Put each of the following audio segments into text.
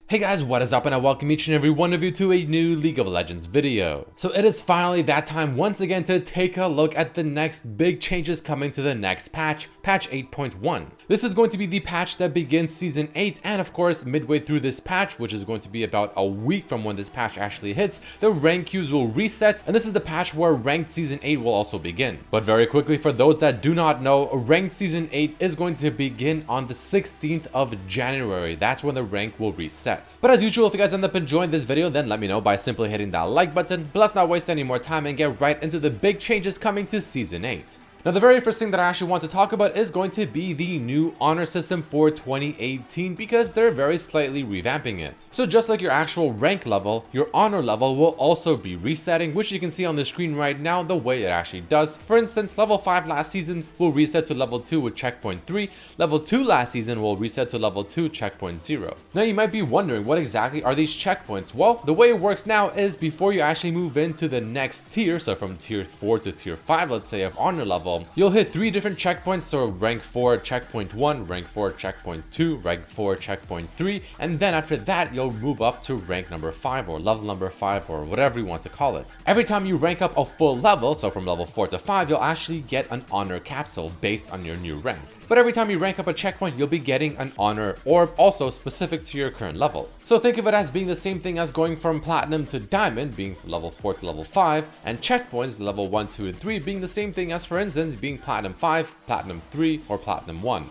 Hey guys, what is up, and I welcome each and every one of you to a new League of Legends video. So it is finally that time once again to take a look at the next big changes coming to the next patch, patch 8.1. This is going to be the patch that begins season 8, and of course midway through this patch, which is going to be about a week from when this patch actually hits, the rank queues will reset, and this is the patch where ranked season 8 will also begin. But very quickly, for those that do not know, ranked season 8 is going to begin on the 16th of January. That's when the rank will reset. But as usual, if you guys end up enjoying this video, then let me know by simply hitting that like button. But let's not waste any more time and get right into the big changes coming to season 8. Now, the very first thing that I actually want to talk about is going to be the new honor system for 2018, because they're very slightly revamping it. So just like your actual rank level, your honor level will also be resetting, which you can see on the screen right now the way it actually does. For instance, level 5 last season will reset to level 2 with checkpoint 3, level 2 last season will reset to level 2 checkpoint 0. Now you might be wondering, what exactly are these checkpoints? Well, the way it works now is before you actually move into the next tier, so from tier 4 to tier 5, let's say, of honor level, you'll hit 3 different checkpoints. So rank 4 checkpoint 1, rank 4 checkpoint 2, rank 4 checkpoint 3, and then after that you'll move up to rank number 5 or level number 5 or whatever you want to call it. Every time you rank up a full level, so from level 4 to 5, you'll actually get an honor capsule based on your new rank. But every time you rank up a checkpoint, you'll be getting an honor orb also specific to your current level. So think of it as being the same thing as going from platinum to diamond, being from level 4 to level 5, and checkpoints level 1, 2, and 3 being the same thing as, for instance, being platinum 5, platinum 3, or platinum 1.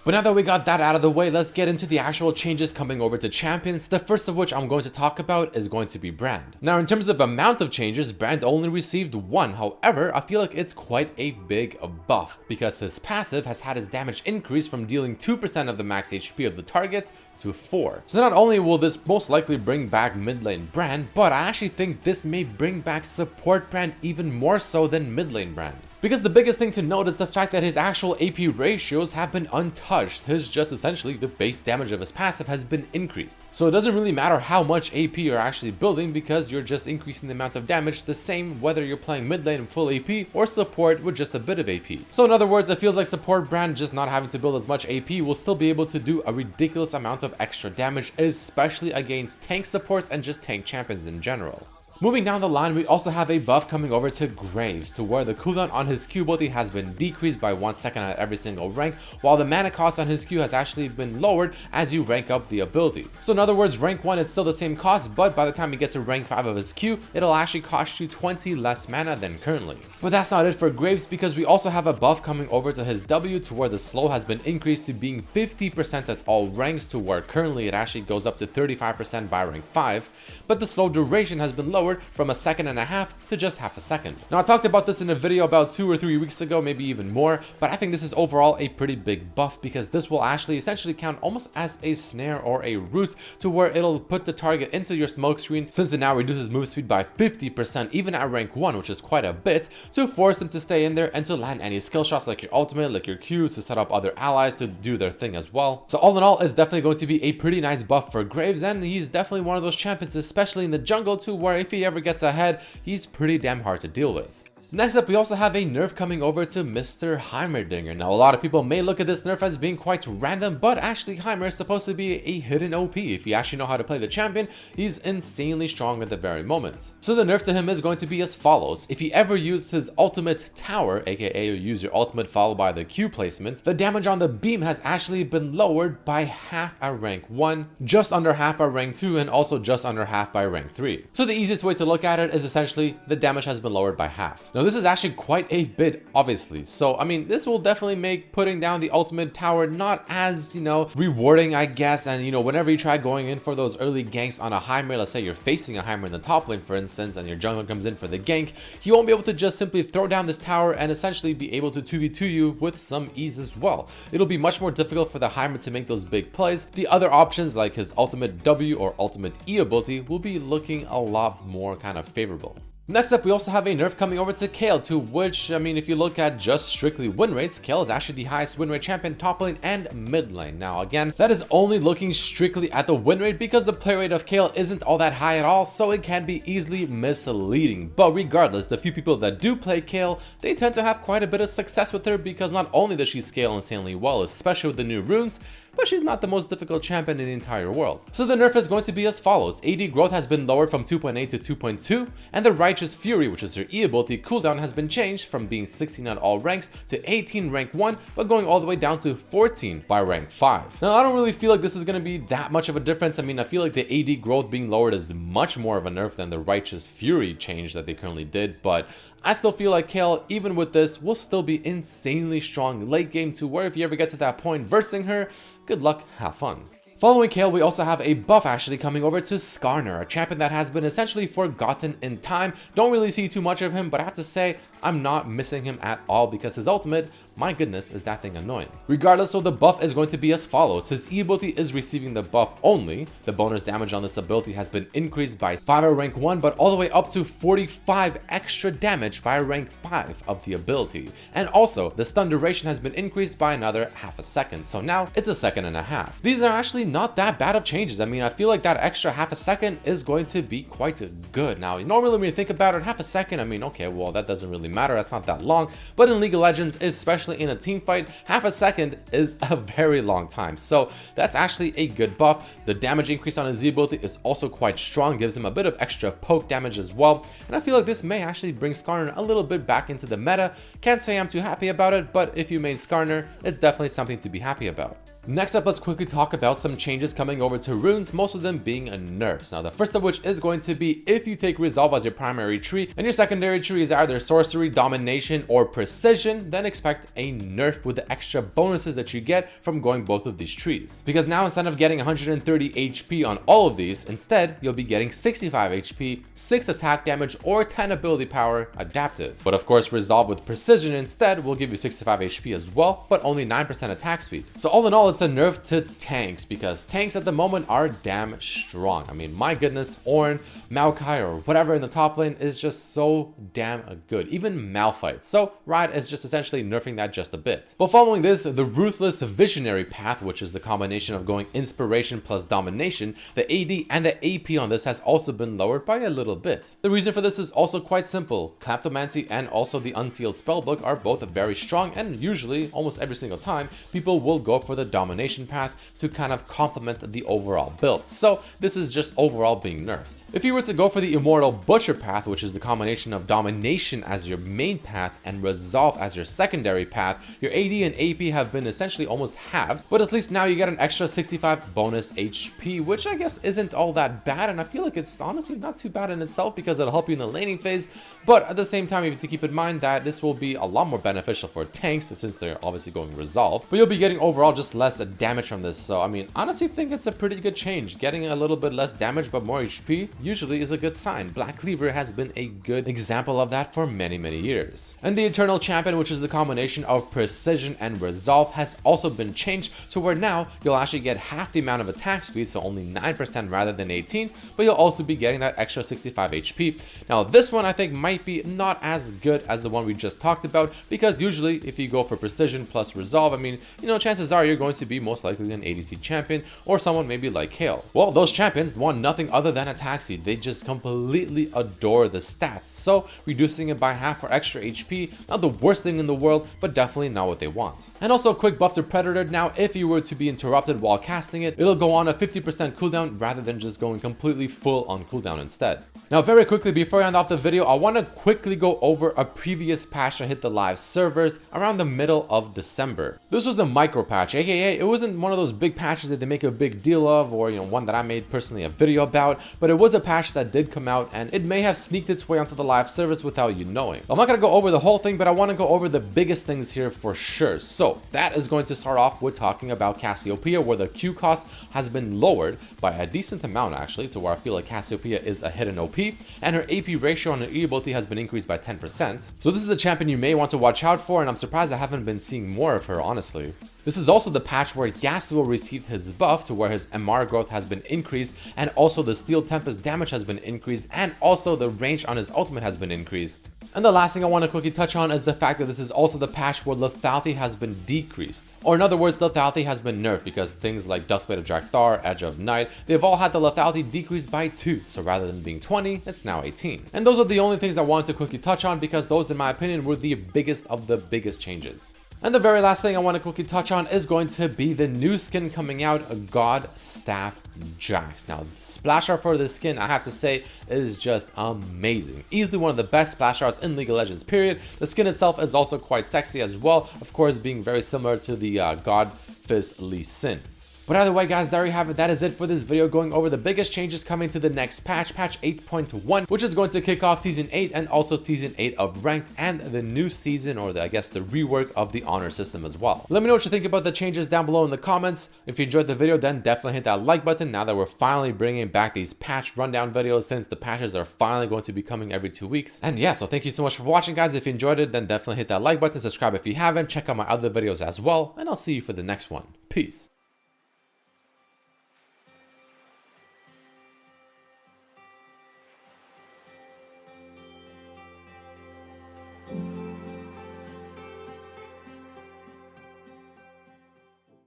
But now that we got that out of the way, let's get into the actual changes coming over to champions. The first of which I'm going to talk about is going to be Brand. Now, in terms of amount of changes, Brand only received 1. However, I feel like it's quite a big buff, because his passive has had his damage increase from dealing 2% of the max HP of the target to 4. So not only will this most likely bring back mid lane Brand, but I actually think this may bring back support Brand even more so than mid lane Brand. Because the biggest thing to note is the fact that his actual AP ratios have been untouched. His just essentially the base damage of his passive has been increased. So it doesn't really matter how much AP you're actually building, because you're just increasing the amount of damage the same whether you're playing mid lane full AP or support with just a bit of AP. So in other words, it feels like support Brand just not having to build as much AP will still be able to do a ridiculous amount of extra damage, especially against tank supports and just tank champions in general. Moving down the line, we also have a buff coming over to Graves, to where the cooldown on his Q ability has been decreased by 1 second at every single rank, while the mana cost on his Q has actually been lowered as you rank up the ability. So in other words, rank 1 it's still the same cost, but by the time you get to rank 5 of his Q, it'll actually cost you 20 less mana than currently. But that's not it for Graves, because we also have a buff coming over to his W, to where the slow has been increased to being 50% at all ranks, to where currently it actually goes up to 35% by rank 5, but the slow duration has been lowered from 1.5 seconds to just half a second. Now, I talked about this in a video about 2 or 3 weeks ago, maybe even more, but I think this is overall a pretty big buff, because this will actually essentially count almost as a snare or a root, to where it'll put the target into your smoke screen, since it now reduces move speed by 50% even at rank 1, which is quite a bit, to force them to stay in there and to land any skill shots like your ultimate, like your Q, to set up other allies to do their thing as well. So all in all, it's definitely going to be a pretty nice buff for Graves, and he's definitely one of those champions, especially in the jungle, to where if he ever gets ahead, he's pretty damn hard to deal with. Next up, we also have a nerf coming over to Mr. Heimerdinger. Now, a lot of people may look at this nerf as being quite random, but actually Heimer is supposed to be a hidden OP. If you actually know how to play the champion, he's insanely strong at the very moment. So the nerf to him is going to be as follows. If he ever used his ultimate tower, aka you use your ultimate followed by the Q placement, the damage on the beam has actually been lowered by half at rank 1, just under half by rank 2, and also just under half by rank 3. So the easiest way to look at it is essentially the damage has been lowered by half. Now, this is actually quite a bit, obviously. So, I mean, this will definitely make putting down the ultimate tower not as, rewarding, I guess. And, whenever you try going in for those early ganks on a Heimer, let's say you're facing a Heimer in the top lane, for instance, and your jungler comes in for the gank, he won't be able to just simply throw down this tower and essentially be able to 2v2 you with some ease as well. It'll be much more difficult for the Heimer to make those big plays. The other options, like his ultimate W or ultimate E ability, will be looking a lot more kind of favorable. Next up, we also have a nerf coming over to Kayle, to which, I mean, if you look at just strictly win rates, Kayle is actually the highest win rate champion top lane and mid lane. Now, again, that is only looking strictly at the win rate, because the play rate of Kayle isn't all that high at all, so it can be easily misleading. But regardless, the few people that do play Kayle, they tend to have quite a bit of success with her, because not only does she scale insanely well, especially with the new runes, but she's not the most difficult champion in the entire world. So the nerf is going to be as follows. AD growth has been lowered from 2.8 to 2.2, and the Righteous Fury, which is her E ability cooldown, has been changed from being 16 at all ranks to 18 rank 1, but going all the way down to 14 by rank 5. Now I don't really feel like this is going to be that much of a difference. I mean, I feel like the AD growth being lowered is much more of a nerf than the Righteous Fury change that they currently did, but I still feel like Kayle, even with this, will still be insanely strong late game to where if you ever get to that point versing her, good luck, have fun. Following Kayle, we also have a buff actually coming over to Skarner, a champion that has been essentially forgotten in time. Don't really see too much of him, but I have to say, I'm not missing him at all because his ultimate, my goodness, is that thing annoying. Regardless, so the buff is going to be as follows. His E ability is receiving the buff only. The bonus damage on this ability has been increased by 5 at rank 1, but all the way up to 45 extra damage by rank 5 of the ability. And also, the stun duration has been increased by another half a second, so now it's a second and a half. These are actually not that bad of changes. I mean, I feel like that extra half a second is going to be quite good. Now, normally when you think about it, half a second, I mean, okay, well, that doesn't really matter. That's not that long, but in League of Legends, especially in a team fight, half a second is a very long time. So that's actually a good buff. The damage increase on his Z ability is also quite strong, gives him a bit of extra poke damage as well. And I feel like this may actually bring Skarner a little bit back into the meta. Can't say I'm too happy about it, but if you main Skarner, it's definitely something to be happy about. Next up, let's quickly talk about some changes coming over to runes, most of them being a nerfs. Now, the first of which is going to be if you take Resolve as your primary tree, and your secondary tree is either Sorcery, Domination, or Precision, then expect a nerf with the extra bonuses that you get from going both of these trees. Because now instead of getting 130 HP on all of these, instead, you'll be getting 65 HP, 6 attack damage, or 10 ability power adaptive. But of course, Resolve with Precision instead will give you 65 HP as well, but only 9% attack speed. So all in all, it's a nerf to tanks, because tanks at the moment are damn strong. I mean, my goodness, Ornn, Maokai, or whatever in the top lane is just so damn good. Even Malphite. So Riot is just essentially nerfing that just a bit. But following this, the Ruthless Visionary path, which is the combination of going Inspiration plus Domination, the AD and the AP on this has also been lowered by a little bit. The reason for this is also quite simple. Kleptomancy and also the Unsealed Spellbook are both very strong, and usually, almost every single time, people will go for the Domination path to kind of complement the overall build. So this is just overall being nerfed. If you were to go for the Immortal Butcher path, which is the combination of Domination as your main path and Resolve as your secondary path, your AD and AP have been essentially almost halved, but at least now you get an extra 65 bonus HP, which I guess isn't all that bad, and I feel like it's honestly not too bad in itself because it'll help you in the laning phase. But at the same time, you have to keep in mind that this will be a lot more beneficial for tanks since they're obviously going Resolve, but you'll be getting overall just less damage from this. So I mean, honestly think it's a pretty good change. Getting a little bit less damage but more HP usually is a good sign. Black Cleaver has been a good example of that for many years. And the Eternal Champion, which is the combination of Precision and Resolve, has also been changed to where now you'll actually get half the amount of attack speed, so only 9% rather than 18, but you'll also be getting that extra 65 HP. Now this one I think might be not as good as the one we just talked about, because usually if you go for Precision plus Resolve, I mean, you know, chances are you're going to be most likely an ADC champion or someone maybe like Kayle. Well, those champions want nothing other than attack speed. They just completely adore the stats, so reducing it by half for extra HP, not the worst thing in the world, but definitely not what they want. And also a quick buff to Predator. Now if you were to be interrupted while casting it, it'll go on a 50% cooldown rather than just going completely full on cooldown instead. Now very quickly before I end off the video, I want to quickly go over a previous patch that hit the live servers around the middle of December. This was a micro patch, aka it wasn't one of those big patches that they make a big deal of, or you know, one that I made personally a video about, but it was a patch that did come out and it may have sneaked its way onto the live service without you knowing. I'm not going to go over the whole thing, but I want to go over the biggest things here for sure. So that is going to start off with talking about Cassiopeia, where the Q cost has been lowered by a decent amount actually, to where I feel like Cassiopeia is a hidden OP, and her AP ratio on her E ability has been increased by 10%. So this is a champion you may want to watch out for, and I'm surprised I haven't been seeing more of her, honestly. This is also the patch where Yasuo received his buff, to where his MR growth has been increased, and also the Steel Tempest damage has been increased, and also the range on his ultimate has been increased. And the last thing I want to quickly touch on is the fact that this is also the patch where lethality has been decreased. Or in other words, lethality has been nerfed, because things like Duskblade of Drakthar, Edge of Night, they've all had the lethality decreased by 2, so rather than being 20, it's now 18. And those are the only things I wanted to quickly touch on, because those in my opinion were the biggest of the biggest changes. And the very last thing I want to quickly touch on is going to be the new skin coming out, God Staff Jax. Now, the splash art for this skin, I have to say, is just amazing. Easily one of the best splash arts in League of Legends, period. The skin itself is also quite sexy as well, of course, being very similar to the God Fist Lee Sin. But either way, guys, there you have it. That is it for this video, going over the biggest changes coming to the next patch, patch 8.1, which is going to kick off season 8 and also season 8 of Ranked, and the new season, or I guess the rework of the honor system as well. Let me know what you think about the changes down below in the comments. If you enjoyed the video, then definitely hit that like button now that we're finally bringing back these patch rundown videos, since the patches are finally going to be coming every 2 weeks. And yeah, so thank you so much for watching, guys. If you enjoyed it, then definitely hit that like button, subscribe if you haven't, check out my other videos as well, and I'll see you for the next one. Peace.